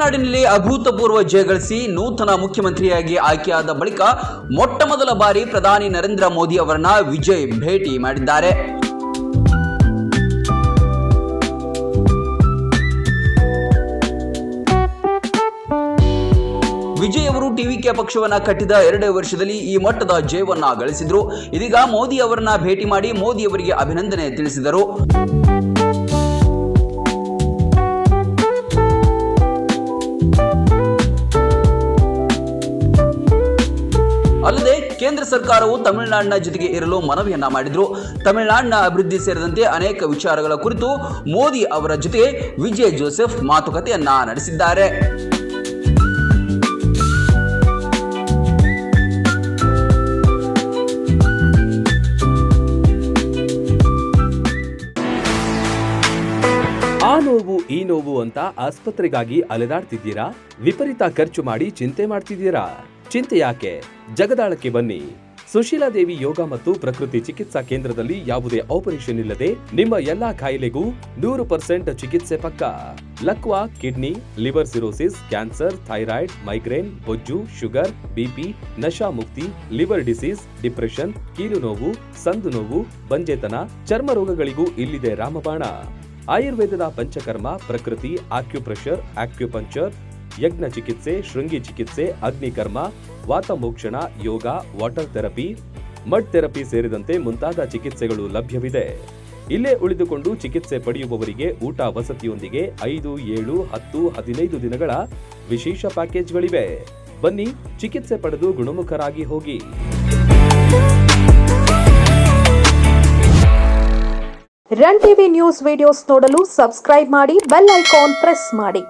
ತಮಿಳುನಾಡಿನಲ್ಲಿ ಅಭೂತಪೂರ್ವ ಜಯ ಗಳಿಸಿ ನೂತನ ಮುಖ್ಯಮಂತ್ರಿಯಾಗಿ ಆಯ್ಕೆಯಾದ ಬಳಿಕ ಮೊಟ್ಟಮೊದಲ ಬಾರಿ ಪ್ರಧಾನಿ ನರೇಂದ್ರ ಮೋದಿ ಅವರನ್ನ ವಿಜಯ್ ಭೇಟಿ ಮಾಡಿದ್ದಾರೆ. ವಿಜಯ್ ಅವರು ಟಿವಿಕೆ ಪಕ್ಷವನ್ನ ಕಟ್ಟಿದ 2 ವರ್ಷದಲ್ಲಿ ಈ ಮಟ್ಟದ ಜಯವನ್ನ ಗಳಿಸಿದ್ರು. ಇದೀಗ ಮೋದಿ ಅವರನ್ನ ಭೇಟಿ ಮಾಡಿ ಮೋದಿ ಅವರಿಗೆ ಅಭಿನಂದನೆ ತಿಳಿಸಿದರು. ಅಲ್ಲದೆ ಕೇಂದ್ರ ಸರ್ಕಾರವು ತಮಿಳುನಾಡಿನ ಜೊತೆಗೆ ಇರಲು ಮನವಿಯನ್ನ ಮಾಡಿದ್ರು. ತಮಿಳುನಾಡಿನ ಅಭಿವೃದ್ಧಿ ಸೇರಿದಂತೆ ಅನೇಕ ವಿಚಾರಗಳ ಕುರಿತು ಮೋದಿ ಅವರ ಜೊತೆ ವಿಜಯ್ ಜೋಸೆಫ್ ಮಾತುಕತೆಯನ್ನ ನಡೆಸಿದ್ದಾರೆ. ಆ ನೋವು ಈ ನೋವು ಅಂತ ಆಸ್ಪತ್ರೆಗಾಗಿ ಅಲೆದಾಡ್ತಿದ್ದೀರಾ? ವಿಪರೀತ ಖರ್ಚು ಮಾಡಿ ಚಿಂತೆ ಮಾಡ್ತಿದ್ದೀರಾ? ಚಿಂತೆ ಯಾಕೆ? ಜಗದಾಳಕ್ಕೆ ಬನ್ನಿ. ಸುಶೀಲಾ ದೇವಿ ಯೋಗ ಮತ್ತು ಪ್ರಕೃತಿ ಚಿಕಿತ್ಸಾ ಕೇಂದ್ರದಲ್ಲಿ ಯಾವುದೇ ಆಪರೇಷನ್ ಇಲ್ಲದೆ ನಿಮ್ಮ ಎಲ್ಲಾ ಕಾಯಿಲೆಗೂ 100% ಚಿಕಿತ್ಸೆ ಪಕ್ಕ. ಲಕ್ವಾ, kidney, liver cirrhosis, cancer, thyroid, migraine, ಬೊಜ್ಜು, ಶುಗರ್, ಬಿಪಿ, ನಶಾ ಮುಕ್ತಿ, ಲಿವರ್ ಡಿಸೀಸ್, ಡಿಪ್ರೆಷನ್, ಕೀಲು ನೋವು, ಸಂದು ನೋವು, ಬಂಜೆತನ, ಚರ್ಮ ರೋಗಗಳಿಗೂ ಇಲ್ಲಿದೆ ರಾಮಬಾಣ. ಆಯುರ್ವೇದದ ಪಂಚಕರ್ಮ, ಪ್ರಕೃತಿ, ಆಕ್ಯುಪ್ರೆಷರ್, ಆಕ್ಯುಪಂಕ್ಚರ್, ಯಜ್ಞ ಚಿಕಿತ್ಸೆ, ಶೃಂಗಿ ಚಿಕಿತ್ಸೆ, ಅಗ್ನಿಕರ್ಮ, ವಾತಮೋಕ್ಷಣ, ಯೋಗ, ವಾಟರ್ ಥೆರಪಿ, ಮಡ್ ಥೆರಪಿ ಸೇರಿದಂತೆ ಮುಂತಾದ ಚಿಕಿತ್ಸೆಗಳು ಲಭ್ಯವಿದೆ. ಇಲ್ಲೇ ಉಳಿದುಕೊಂಡು ಚಿಕಿತ್ಸೆ ಪಡೆಯುವವರಿಗೆ ಊಟ ವಸತಿಯೊಂದಿಗೆ 5, 7, 10, 15 ದಿನಗಳ ವಿಶೇಷ ಪ್ಯಾಕೇಜ್ಗಳಿವೆ. ಬನ್ನಿ, ಚಿಕಿತ್ಸೆ ಪಡೆದು ಗುಣಮುಖರಾಗಿ ಹೋಗಿ. ರನ್ ಟಿವಿ ನ್ಯೂಸ್ ವಿಡಿಯೋಸ್ ನೋಡಲು ಸಬ್ಸ್ಕ್ರೈಬ್ ಮಾಡಿ, ಬೆಲ್ ಐಕಾನ್ ಪ್ರೆಸ್ ಮಾಡಿ.